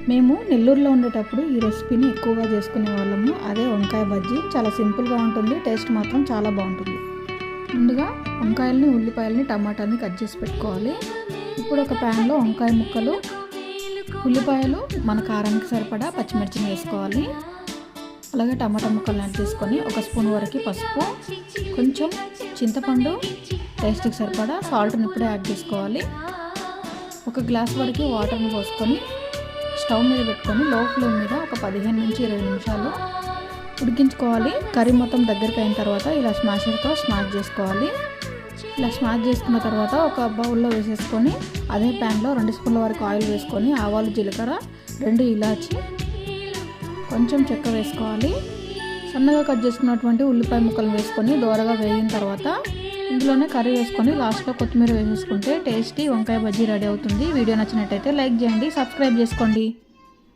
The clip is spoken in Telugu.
మేము నెల్లూరులో ఉండేటప్పుడు ఈ రెసిపీని ఎక్కువగా చేసుకునే వాళ్ళము. అదే వంకాయ బజ్జీ. చాలా సింపుల్గా ఉంటుంది, టేస్ట్ మాత్రం చాలా బాగుంటుంది. ముందుగా వంకాయల్ని, ఉల్లిపాయలని, టమాటాని కట్ చేసి పెట్టుకోవాలి. ఇప్పుడు ఒక ప్యాన్లో వంకాయ ముక్కలు, ఉల్లిపాయలు, మన కారానికి సరిపడా పచ్చిమిర్చిని వేసుకోవాలి. అలాగే టమాటా ముక్కలు యాడ్ చేసుకొని 1 స్పూన్ వరకు పసుపు, కొంచెం చింతపండు, టేస్ట్కి సరిపడా సాల్ట్ని ఇప్పుడే యాడ్ చేసుకోవాలి. 1 గ్లాస్ వరకు వాటర్ని పోసుకొని స్టవ్ మీద పెట్టుకొని లో ఫ్లేమ్ మీద ఒక 15 నుంచి 20 నిమిషాలు ఉడికించుకోవాలి. కర్రీ మొత్తం దగ్గరికి అయిన తర్వాత ఇలా స్మాషర్తో స్మాష్ చేసుకోవాలి. ఇలా స్మాష్ చేసుకున్న తర్వాత ఒక బౌల్లో వేసేసుకొని అదే ప్యాన్లో 2 స్పూన్ల వరకు ఆయిల్ వేసుకొని ఆవాలు, జీలకర్ర, 2 ఇలాచి, కొంచెం చెక్క వేసుకోవాలి. సన్నగా కట్ చేసుకున్నటువంటి ఉల్లిపాయ ముక్కలు వేసుకొని దోరగా వేగిన తర్వాత ఇందులోనే కర్రీ వేసుకొని లాస్ట్లో కొత్తిమీర వేసేసుకుంటే టేస్టీ వంకాయ బజ్జీ రెడీ అవుతుంది. వీడియో నచ్చినట్టయితే లైక్ చేయండి, సబ్స్క్రైబ్ చేసుకోండి.